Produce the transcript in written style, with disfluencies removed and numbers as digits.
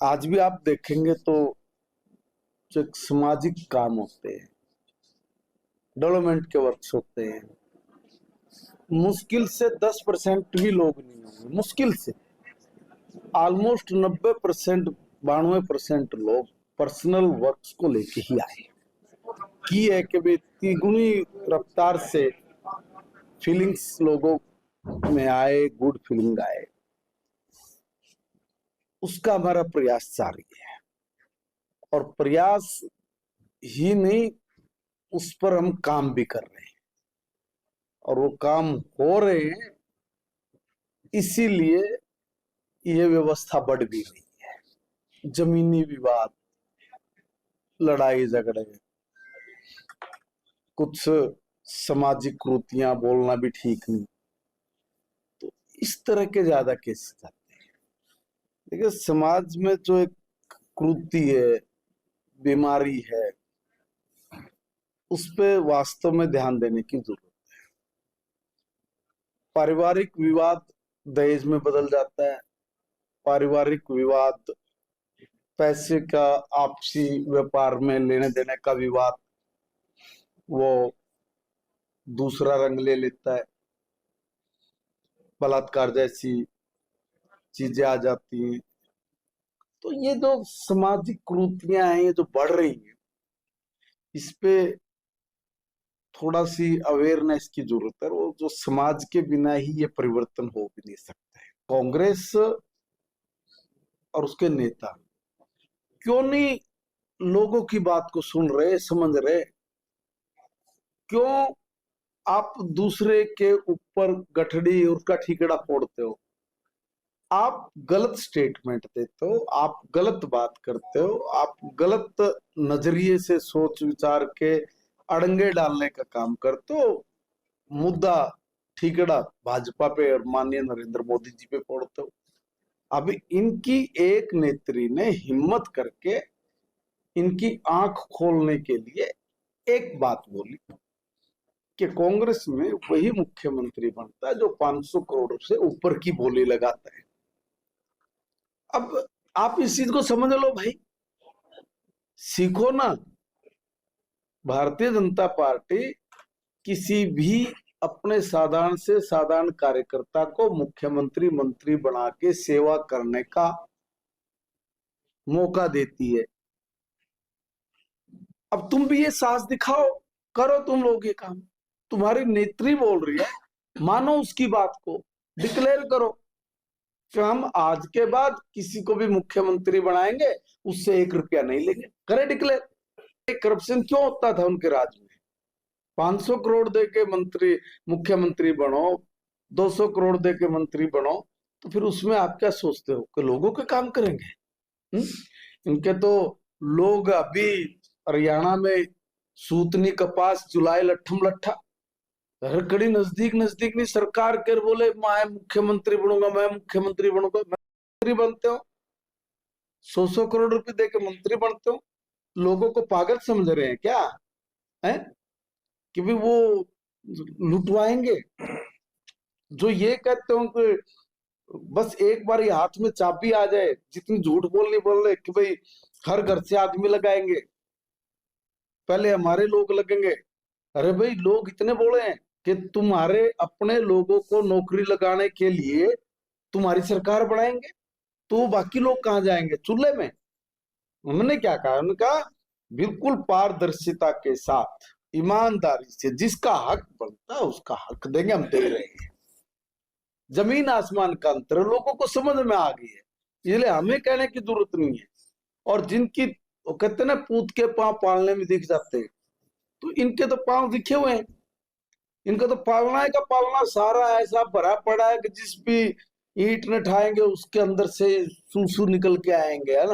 आज भी आप देखेंगे तो जो एक सामाजिक काम होते हैं, डेवलपमेंट के वर्क्स होते हैं, मुश्किल से 10% भी लोग नहीं होंगे, मुश्किल से ऑलमोस्ट 90%, 92% लोग पर्सनल वर्क्स को लेके ही आए की है कि भाई तिगुनी रफ्तार से फीलिंग्स लोगों में आए, गुड फीलिंग आए। उसका हमारा प्रयास जारी है और प्रयास ही नहीं, उस पर हम काम भी कर रहे हैं और वो काम हो रहे हैं, इसीलिए ये व्यवस्था बढ़ भी रही है। जमीनी विवाद, लड़ाई झगड़े, कुछ सामाजिक कुरीतियां बोलना भी ठीक नहीं, तो इस तरह के ज्यादा केसेस आते हैं। देखिए, समाज में जो एक कुरीति है, बीमारी है, उस पे वास्तव में ध्यान देने की जरूरत है। पारिवारिक विवाद दहेज में बदल जाता है, पारिवारिक विवाद पैसे का आपसी व्यापार में लेने देने का विवाद वो दूसरा रंग ले लेता है, बलात्कार जैसी चीजें आ जाती हैं। तो ये जो सामाजिक कुरीतियां हैं, ये जो बढ़ रही हैं, इस पे थोड़ा सी अवेयरनेस की जरूरत है। वो जो समाज के बिना ही ये परिवर्तन हो भी नहीं सकता है। कांग्रेस और उसके नेता क्यों नहीं लोगों की बात को सुन रहे, समझ रहे? क्यों आप दूसरे के ऊपर गठड़ी और उसका ठीकड़ा फोड़ते हो? आप गलत स्टेटमेंट देते हो, आप गलत बात करते हो, आप गलत नजरिए से सोच विचार के अड़ंगे डालने का काम करते हो। मुद्दा ठीकड़ा भाजपा पे और माननीय नरेंद्र मोदी जी पे फोड़ते हो। अभी इनकी एक नेत्री ने हिम्मत करके इनकी आंख खोलने के लिए एक बात बोली कि कांग्रेस में वही मुख्यमंत्री बनता है जो 500 करोड़ से ऊपर की बोली लगाता है। अब आप इस चीज को समझ लो भाई, सीखो ना। भारतीय जनता पार्टी किसी भी अपने साधारण से साधारण कार्यकर्ता को मुख्यमंत्री मंत्री बना के सेवा करने का मौका देती है। अब तुम भी ये साहस दिखाओ, करो तुम लोग ये काम। तुम्हारी नेत्री बोल रही है, मानो उसकी बात को, डिक्लेयर करो कि हम आज के बाद किसी को भी मुख्यमंत्री बनाएंगे, उससे 1 रुपया नहीं लेंगे। करे डिक्लेयर। करप्शन क्यों होता था उनके राज में? 500 करोड़ दे के मंत्री मुख्यमंत्री बनो, 200 करोड़ दे के मंत्री बनो, तो फिर उसमें आप क्या सोचते हो कि लोगों के काम करेंगे? इनके तो लोग अभी हरियाणा में सूतनी कपास जुलाई लट्ठम लट्ठा, हरकड़ी नजदीक नजदीक नहीं, सरकार के बोले मैं मुख्यमंत्री बनूंगा, मैं मुख्यमंत्री बनूंगा। मंत्री बनते हो, 100 करोड़ रुपए दे के मंत्री बनते हो। लोगों को पागल समझ रहे हैं क्या? है कि भी वो लुटवाएंगे? जो ये कहते हो कि बस एक बार हाथ में चाबी आ जाए, जितनी झूठ बोल रहे कि भाई हर घर से आदमी लगाएंगे, पहले हमारे लोग लगेंगे। अरे भाई, लोग इतने बोले हैं कि तुम्हारे अपने लोगों को नौकरी लगाने के लिए तुम्हारी सरकार बनाएंगे, तो बाकी लोग कहाँ जाएंगे? चूल्हे में। उन्होंने क्या कहा? उन्होंने कहा बिल्कुल पारदर्शिता के साथ, ईमानदारी से जिसका हक बनता है उसका हक देंगे, हम दे रहे हैं। जमीन आसमान का अंतर लोगों को समझ में आ गई है, इसलिए हमें कहने की जरूरत नहीं है। और जिनकी वो कहते ना पूत के पांव पालने में दिख जाते हैं, तो इनके तो पांव दिखे हुए हैं। इनका तो पालना है का पालना सारा ऐसा भरा पड़ा है कि जिस भी ईंट न ठाएंगे उसके अंदर से सूसू निकल के आएंगे, है ना।